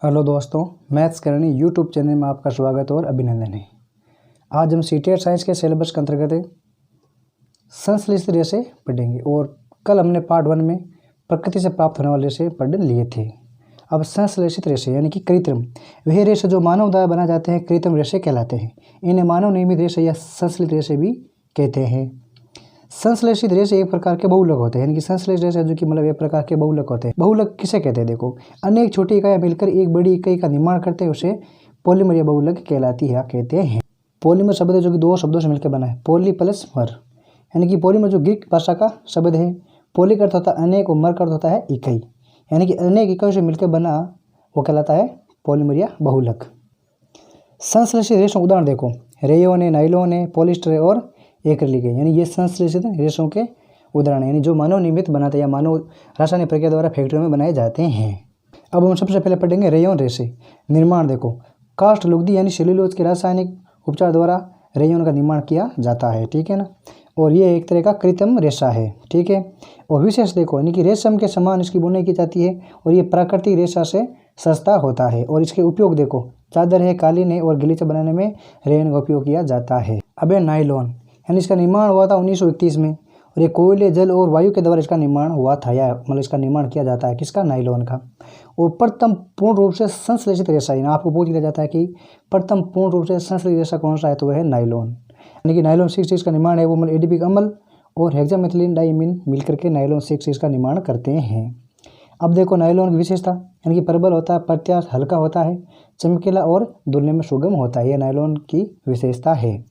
Hello दोस्तों, maths करनी YouTube channel में आपका स्वागत और अभिनंदन है। आज हम सीटेट साइंस के सिलेबस के अंतर्गत संश्लेषित रेशे पढ़ेंगे और कल हमने पार्ट 1 में प्रकृति से प्राप्त होने वाले रेशे पढ़ लिए थे। अब संश्लेषित रेशे यानी कि कृत्रिम, वह रेशे जो मानव द्वारा बनाए जाते हैं कृत्रिम रेशे कहलाते हैं। इन्हें मानव निर्मित रेशे या संश्लेषित रेशे भी कहते हैं। संश्लेषित रेशे एक प्रकार के बहुलक होते हैं, यानी कि संश्लेषित रेशे जो कि मतलब एक प्रकार के बहुलक होते हैं। बहुलक किसे कहते हैं? देखो, अनेक छोटी इकाइयां मिलकर एक बड़ी इकाई का निर्माण करते हैं, उसे पॉलीमर या बहुलक कहलाती है कहते हैं। पॉलीमर शब्द है जो कि दो शब्दों से मिलकर बना है, पॉली प्लस मर, यानी कि पॉलीमर जो ग्रीक भाषा का शब्द है। पॉली का अर्थ होता है अनेक और मर का अर्थ होता है इकाई, यानी कि अनेक इकाइयों से मिलकर बना वो कहलाता है पॉलीमर या बहुलक। संश्लेषित रेशों उदाहरण देखो, रेयोन है, नाइलॉन है, पॉलिस्टर है और एक्रिलिक है, यानी ये संश्लेषित रेशों के उदाहरण यानी जो मानव निर्मित बनाते हैं या मानव रासायनिक प्रक्रिया द्वारा फैक्ट्रियों में बनाए जाते हैं। अब हम सबसे पहले पढ़ेंगे रेयोन रेशे। निर्माण देखो, कास्ट लुगदी यानी सेल्यूलोज के रासायनिक उपचार द्वारा रेयोन का निर्माण किया जाता है, ठीक है ना। और ये एक तरह का कृत्रिम रेशा है, ठीक है। और विशेष देखो, यानी कि रेशम के समान इसकी बुनाई की जाती है और ये प्राकृतिक रेशा से सस्ता होता है। और इसके उपयोग देखो, चादर है, कालीन है और गलीचा बनाने में रेयोन का उपयोग किया जाता है। अब है नाइलॉन, यानी इसका निर्माण हुआ था 1931 में और ये कोयले, जल और वायु के द्वारा इसका निर्माण हुआ था या मतलब इसका निर्माण किया जाता है किसका? नाइलॉन का। और प्रथम पूर्ण रूप से संश्लेषित रेशा, आपको पूछ लिया जाता है कि प्रथम पूर्ण रूप से संश्लेषित रेशा कौन सा है, तो वह है नाइलॉन। यानी कि नाइलॉन 6 इसका निर्माण है वो मतलब एडीपिक अम्ल और हेक्सामेथिलीन डाइमीन मिलकर के नाइलॉन 6 इसका निर्माण करते हैं। अब देखो नाइलॉन की विशेषता, यानी कि प्रबल होता है, प्रत्यास्थ हल्का होता है, चमकीला और धुलने में सुगम होता है, यह नाइलॉन की विशेषता है।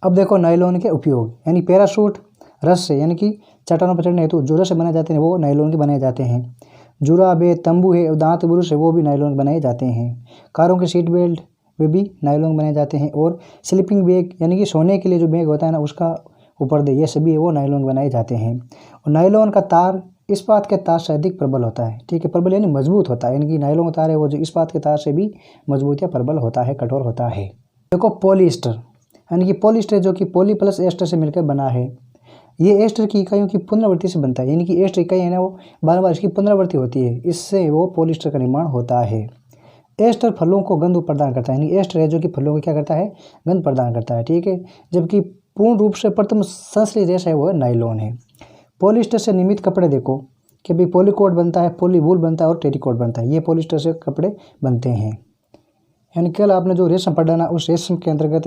अब देखो नाइलॉन के उपयोग, यानी पैराशूट रस से, यानी कि चट्टानों पर चढ़ने हेतु जो रस बनाए जाते हैं वो नाइलॉन के बनाए जाते हैं। जुराब है, तंबू है, दांत ब्रुश है वो भी नाइलॉन बनाए जाते हैं। कारों के सीट बेल्ट वे भी नाइलॉन बनाए जाते हैं। और स्लीपिंग बैग, यानी कि सोने के लिए जो बैग होता है ना उसका ऊपर दे, ये सभी वो नाइलॉन बनाए जाते हैं। और नाइलॉन का तार इस्पात के तार से अधिक प्रबल होता है, ठीक है। प्रबल यानी मजबूत होता है, यानी कि नाइलॉन का तार है वो जो इस्पात के तार से भी मजबूत या प्रबल होता है, कठोर होता है। देखो पॉलिएस्टर, यानी कि पॉलिएस्टर जो कि पॉली प्लस एस्टर से मिलकर बना है। ये एस्टर की इकाइयों की पुनरावृत्ति से बनता है, यानी कि एस्टर इकाई है ना वो बार बार इसकी पुनरावृत्ति होती है, इससे वो पॉलिएस्टर का निर्माण होता है। एस्टर फलों को गंध प्रदान करता है, यानी एस्टर है जो कि फलों को क्या करता है? गंध प्रदान करता है, ठीक है। जबकि पूर्ण रूप से प्रथम संश्लेषित रेशा है वो नाइलॉन है। पॉलिएस्टर से निर्मित कपड़े देखो कि भाई पॉलीकोट बनता है, पॉलीवूल बनता है और टेरिकोट बनता है, ये पॉलिएस्टर से कपड़े बनते हैं। यानी कल आपने जो रेशम पढ़ा ना उस रेशम के अंतर्गत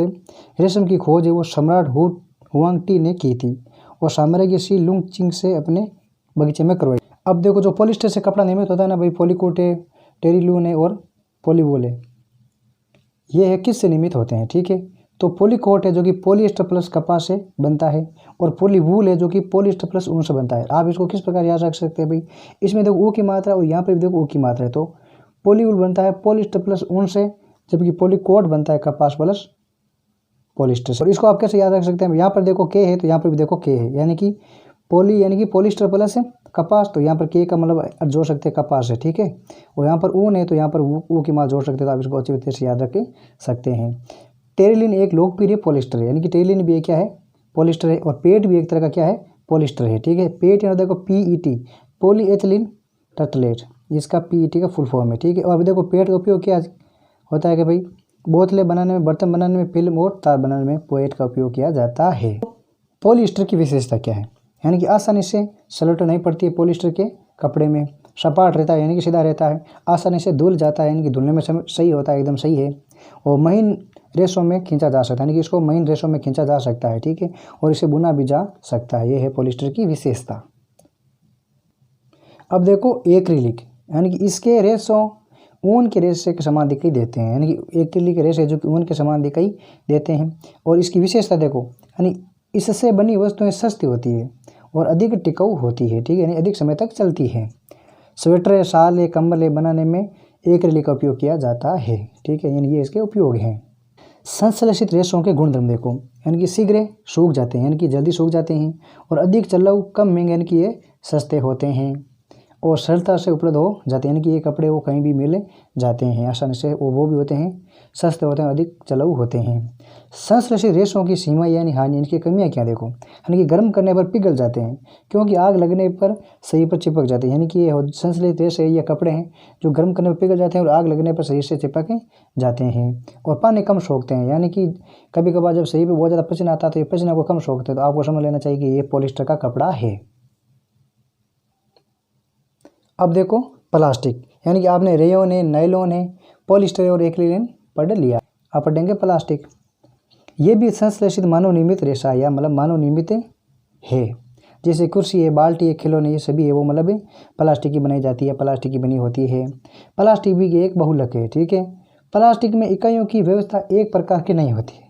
रेशम की खोज है वो सम्राट हुआंगटी ने की थी और साम्राज्य सी लुंगचिंग से अपने बगीचे में करवाई। अब देखो जो पॉलिएस्टर से कपड़ा निर्मित होता है ना भाई, पॉलीकोट है, टेरिलून है और पॉलीवूल है, ये है किससे निर्मित होते हैं, ठीक है। तो पॉलीकोट है जो कि पॉलिएस्टर प्लस कपास से बनता है और पॉलीवूल है जो कि पॉलिएस्टर प्लस ऊन से बनता है। आप इसको किस प्रकार याद रख सकते हैं भाई, इसमें देखो ऊ की मात्रा और यहाँ पर भी देखो ऊ की मात्रा है। तो पॉलीवूल बनता है पॉलिएस्टर प्लस ऊन से, जबकि पॉलीकोट बनता है कपास प्लस पॉलिएस्टर से। और इसको आप कैसे याद रख सकते हैं? यहाँ पर देखो के है तो यहाँ पर भी देखो के है, यानी कि पॉलिएस्टर प्लस कपास, तो यहाँ पर के का मतलब जोड़ सकते हैं कपास है, ठीक है। और यहाँ पर ऊन है तो यहाँ पर ऊ की मात्रा जोड़ सकते हैं, तो आप इसको अच्छी तरह से याद रख सकते हैं। टेरिलिन एक लोकप्रिय पॉलिएस्टर है, यानी कि टेरिलिन भी क्या है? पॉलिएस्टर है। और पेट भी एक तरह का क्या है? पॉलिएस्टर है, ठीक है। पेट यहाँ देखो PET पॉलीएथिलीन टर्टलेट, इसका PET का फुल फॉर्म है, ठीक है। और अभी देखो पेट का उपयोग क्या होता है कि भाई बोतलें बनाने में, बर्तन बनाने में, फिल्म और तार बनाने में पेट का उपयोग किया जाता है। पॉलिएस्टर की विशेषता क्या है? यानी कि आसानी से सलवट नहीं पड़ती है पॉलिएस्टर के कपड़े में, सपाट रहता है यानी कि सीधा रहता है, आसानी से धुल जाता है यानी कि धुलने में सही होता है, एकदम सही है। और महीन रेशों में खींचा जा सकता है, यानी कि इसको महीन रेशों में खींचा जा सकता है, ठीक है। और इसे बुना भी जा सकता है, ये है पॉलिएस्टर की विशेषता। अब देखो एक्रिलिक, यानी कि इसके रेशों ऊन के रेशे के समान दिखाई देते हैं, यानी कि एक्रिलिक रेशे जो कि ऊन के समान दिखाई देते हैं। और इसकी विशेषता देखो, यानी इससे बनी वस्तुएं सस्ती होती है और अधिक टिकाऊ होती है, ठीक है, यानी अधिक समय तक चलती है। स्वेटर, शाल, कंबल बनाने में एक्रिलिक का उपयोग किया जाता है, ठीक है, यानी ये इसके उपयोग हैं। संश्लेषित रेशों के गुणधर्म देखो, यानी कि शीघ्र सूख जाते हैं, यानी कि जल्दी सूख जाते हैं। और अधिक चलाऊ, कम महंगे, यानी कि ये सस्ते होते हैं। और सरलता से उपलब्ध हो जाते हैं, यानी कि ये कपड़े वो कहीं भी मिल जाते हैं आसानी से। वो भी होते हैं सस्ते होते हैं, अधिक चलाऊ होते हैं। संश्लेषित रेशों की सीमा यानी हानि, इनकी कमियां क्या देखो, यानी कि गर्म करने पर पिघल जाते हैं क्योंकि आग लगने पर सही पर चिपक जाते हैं। यानी कि ये संश्लेषित रेशे या कपड़े हैं जो गर्म करने पर पिघल जाते हैं और आग लगने पर सही से चिपक जाते हैं। और पानी कम सोखते हैं, यानी कि कभी कभार जब सही पे बहुत ज़्यादा पसीना आता है तो ये पसीना को कम सोखते हैं, तो आपको समझ लेना चाहिए कि ये पॉलिस्टर का कपड़ा है। अब देखो प्लास्टिक, यानी कि आपने रेयोन है, नायलॉन है, पॉलिस्टर और एक्रिलिन पढ़ लिया। आप पढ़ेंगे प्लास्टिक। ये भी संश्लेषित मानव निर्मित रेशा या मतलब मानव निर्मित है। जैसे कुर्सी है, बाल्टी है, खिलौने, ये सभी है वो मतलब प्लास्टिक की बनाई जाती है, प्लास्टिक की बनी होती है। प्लास्टिक भी एक बहुलक है, ठीक है। प्लास्टिक में इकाइयों की व्यवस्था एक प्रकार की नहीं होती है,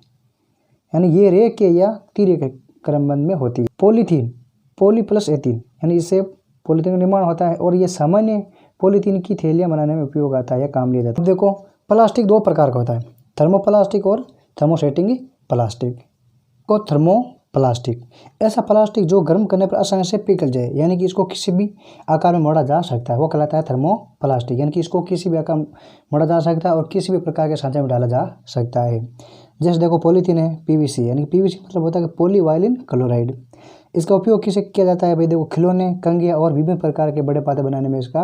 यानी ये रेख या तीर के क्रमबद्ध में होती है। पॉलीथीन, पॉली प्लस एथीन, यानी इससे पॉलीथीन का निर्माण होता है और ये सामान्य पॉलीथीन की थैलियाँ बनाने में उपयोग आता है या काम लिया जाता है। देखो प्लास्टिक दो प्रकार का होता है, थर्मोप्लास्टिक और थर्मोसेटिंग प्लास्टिक। को थर्मोप्लास्टिक, ऐसा प्लास्टिक जो गर्म करने पर आसानी से पिघल जाए, यानी कि इसको किसी भी आकार में मोड़ा जा सकता है, वो कहलाता है थर्मोप्लास्टिक। यानी कि इसको किसी भी आकार में मोड़ा जा सकता है और किसी भी प्रकार के सांचे में डाला जा सकता है। जैसे देखो पॉलीथीन है, पीवीसी, यानी पीवीसी मतलब होता है कि पॉलीवाइलिन क्लोराइड। इसका उपयोग किसे किया जाता है भाई, देखो खिलौने, कंघियाँ और विभिन्न प्रकार के बड़े पाते बनाने में इसका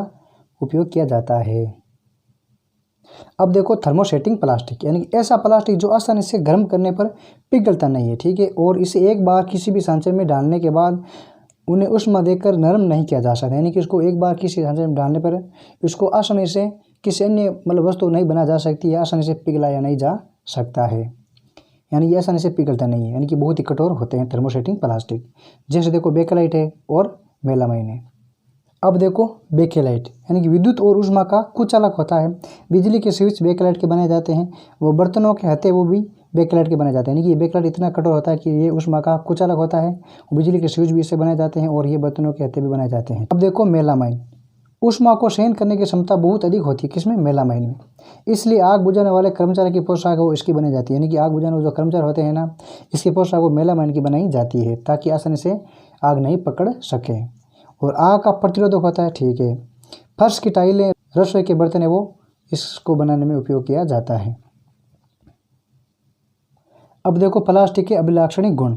उपयोग किया जाता है। अब देखो थर्मोसेटिंग प्लास्टिक, यानी कि ऐसा प्लास्टिक जो आसानी से गर्म करने पर पिघलता नहीं है, ठीक है, और इसे एक बार किसी भी सांचे में डालने के बाद उन्हें ऊष्मा देकर नरम नहीं किया जा सकता। यानी कि इसको एक बार किसी सांचे में डालने पर इसको आसानी से किसी अन्य मतलब वस्तु नहीं बना जा सकती या आसानी से पिघलाया नहीं जा सकता है, यानी ये आसानी से पिघलता नहीं है, यानी कि बहुत ही कठोर होते हैं थर्मोसेटिंग प्लास्टिक। जैसे देखो बेकेलाइट है और मेलामाइन है। अब देखो बेकेलाइट, यानी कि विद्युत और ऊष्मा का कुचालक होता है। बिजली के स्विच बेकेलाइट के बनाए जाते हैं, वो बर्तनों के हत्थे वो भी बेकेलाइट के बनाए जाते हैं। यानी कि ये बेकेलाइट इतना कठोर होता है कि ये ऊष्मा का कुचालक होता है। बिजली के स्विच भी इससे बनाए जाते हैं और ये बर्तनों के हत्थे भी बनाए जाते हैं। अब देखो मेलामाइन, ऊष्मा को सहन करने की क्षमता बहुत अधिक होती है, किसमें, मेलामाइन में। इसलिए आग बुझाने वाले कर्मचारी की पोशाक वो इसकी बनाई जाती है, यानी कि आग बुझाने जो कर्मचारी होते हैं ना, इसकी पोशाक वो मेलामाइन की बनाई जाती है ताकि आसानी से आग नहीं पकड़ सके। और आग का प्रतिरोधक होता है, ठीक है। फर्श की टाइलें, रसोई के बर्तन है वो इसको बनाने में उपयोग किया जाता है। अब देखो प्लास्टिक के अभिलाक्षणिक गुण।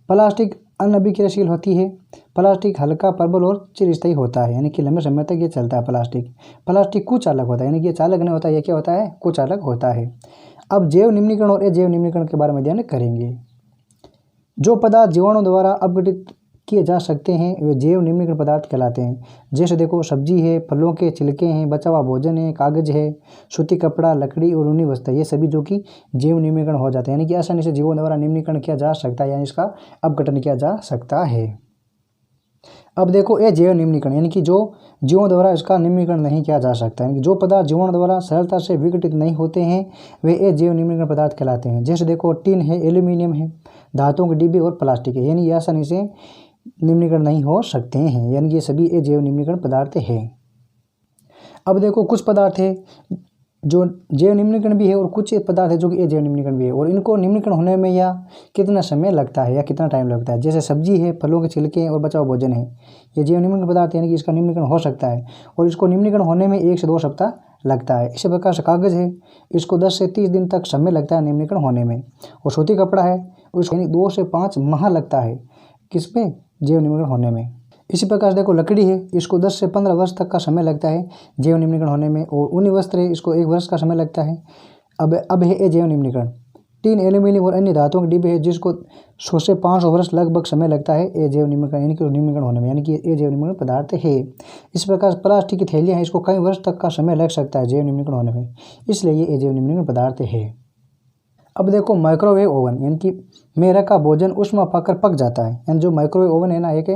प्लास्टिक अनअभिक्रियाशील होती है। प्लास्टिक हल्का, प्रबल और चिरस्थायी होता है, यानी कि लंबे समय तक ये चलता है। प्लास्टिक कुचालक होता है, यानी कि ये चालक नहीं होता, ये क्या होता है, कुचालक होता है। अब जैव निम्नीकरण और अजैव निम्नीकरण के बारे में ध्यान करेंगे। जो पदार्थ जीवाणु द्वारा अपघटित किए जा सकते हैं वे जैव निम्नीकरण पदार्थ कहलाते हैं। जैसे देखो सब्जी है, फलों के छिलके हैं, बचा हुआ भोजन है, कागज है, सूती कपड़ा, लकड़ी और ऊनी वस्तु, ये सभी जो कि जैव निम्नीकरण हो जाते हैं, यानी कि आसानी से जीवों द्वारा निम्नीकरण किया जा सकता है, यानी इसका अपघटन किया जा सकता है। अब देखो अजैव निम्नीकरण, यानी कि जो जीवों द्वारा इसका निम्नीकरण नहीं किया जा सकता, यानी कि जो पदार्थ जीवाणु द्वारा सरलता से विघटित नहीं होते हैं वे अजैव निम्नीकरण पदार्थ कहलाते हैं। जैसे देखो टिन है, एल्यूमिनियम है, धातुओं के डिब्बे और प्लास्टिक है, यानी ये आसानी से निम्नीकरण नहीं हो सकते हैं, यानी ये सभी अजैव निम्नीकरण पदार्थ हैं। अब देखो कुछ पदार्थ है जो जैव निम्नीकरण भी है और कुछ पदार्थ है जो कि अजैव निम्नीकरण भी है, और इनको निम्नीकरण होने में या कितना समय लगता है या कितना टाइम लगता है। जैसे सब्जी है, फलों के छिलके और बचा हुआ भोजन है, ये जैव निम्नीकरण पदार्थ यानी कि इसका निम्नीकरण हो सकता है और इसको निम्नीकरण होने में 1 से 2 सप्ताह लगता है। इसी प्रकार से कागज़ है, इसको 10 से 30 दिन तक समय लगता है निम्नीकरण होने में। और सूती कपड़ा है, उसको 2 से 5 माह लगता है किसमें, जैव निम्नीकरण होने में। इसी प्रकार देखो लकड़ी है, इसको 10 से 15 वर्ष तक का समय लगता है जैव निम्नीकरण होने में। और ऊनी वस्त्र है, इसको 1 वर्ष का समय लगता है। अब है जैव निम्नीकरण। टीन, एल्यूमिनियम और अन्य धातुओं के डिब्बे है जिसको 100 से 500 वर्ष लगभग समय लगता है जैव निम्नीकरण यानी कि निम्नीकरण होने में, यानी कि ये जैव निम्नीकरण पदार्थ है। इस प्रकार प्लास्टिक की थैलियाँ हैं, इसको कई वर्ष तक का समय लग सकता है जैव निम्नीकरण होने में, इसलिए ये जैव निम्नीकरण पदार्थ है। अब देखो माइक्रोवेव ओवन, यानी कि में रखा भोजन ऊष्मा पाकर पक जाता है, यानी जो माइक्रोवेव ओवन है ना, एक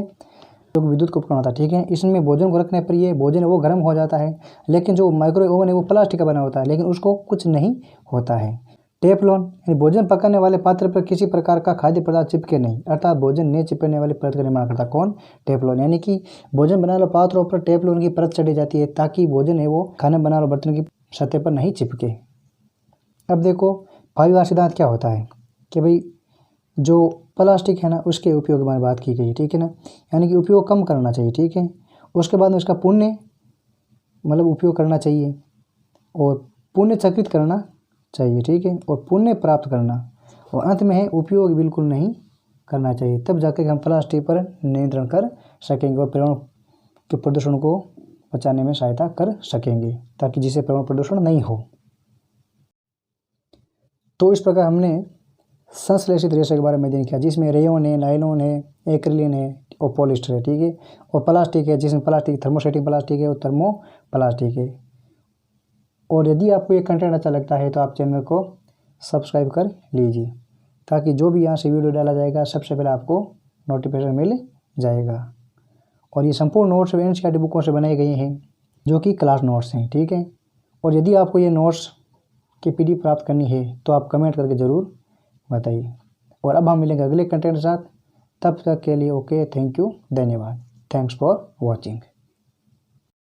जो विद्युत का उपकरण होता है, ठीक है। इसमें भोजन को रखने पर ये भोजन वो गर्म हो जाता है, लेकिन जो माइक्रोवेव ओवन है वो प्लास्टिक का बना होता है, लेकिन उसको कुछ नहीं होता है। टेफलॉन, यानी भोजन पकाने वाले पात्र पर किसी प्रकार का खाद्य पदार्थ चिपके नहीं, अर्थात भोजन नहीं चिपकने वाली परत का निर्माण करता कौन, टेफलॉन, यानी कि भोजन बनाने वाले पात्रों पर टेफलॉन की परत चढ़ी जाती है ताकि भोजन है वो खाना बनाने वाले बर्तन की सतह पर नहीं चिपके। अब देखो 5वां सिद्धांत क्या होता है कि भाई जो प्लास्टिक है ना उसके उपयोग के बारे में बात की गई, ठीक है ना, यानी कि उपयोग कम करना चाहिए, ठीक है। उसके बाद में इसका पुण्य मतलब उपयोग करना चाहिए और पुण्य चक्रित करना चाहिए, ठीक है, और पुण्य प्राप्त करना, और अंत में है उपयोग बिल्कुल नहीं करना चाहिए। तब जाकर हम प्लास्टिक पर नियंत्रण कर सकेंगे और पर्यावरण के प्रदूषण को बचाने में सहायता कर सकेंगे, ताकि जिससे पर्यावरण प्रदूषण नहीं हो। तो इस प्रकार हमने संश्लेषित रेशे के बारे में अध्ययन किया, जिसमें रेयन है, नायलॉन है, एक्रिलिन है और पॉलिस्टर है, ठीक है, और प्लास्टिक है, जिसमें प्लास्टिक थर्मोसेटिंग प्लास्टिक है और थर्मो प्लास्टिक है। और यदि आपको ये कंटेंट अच्छा लगता है तो आप चैनल को सब्सक्राइब कर लीजिए, ताकि जो भी यहाँ से वीडियो डाला जाएगा सबसे पहले आपको नोटिफिकेशन मिल जाएगा। और ये संपूर्ण नोट्स एनसीईआरटी बुकों से बनाए गए हैं, जो कि क्लास नोट्स हैं, ठीक है। और यदि आपको ये नोट्स की पीडीएफ प्राप्त करनी है तो आप कमेंट करके ज़रूर बताइए। और अब हम मिलेंगे अगले कंटेंट के साथ, तब तक के लिए ओके, थैंक यू, धन्यवाद, थैंक्स फॉर वॉचिंग।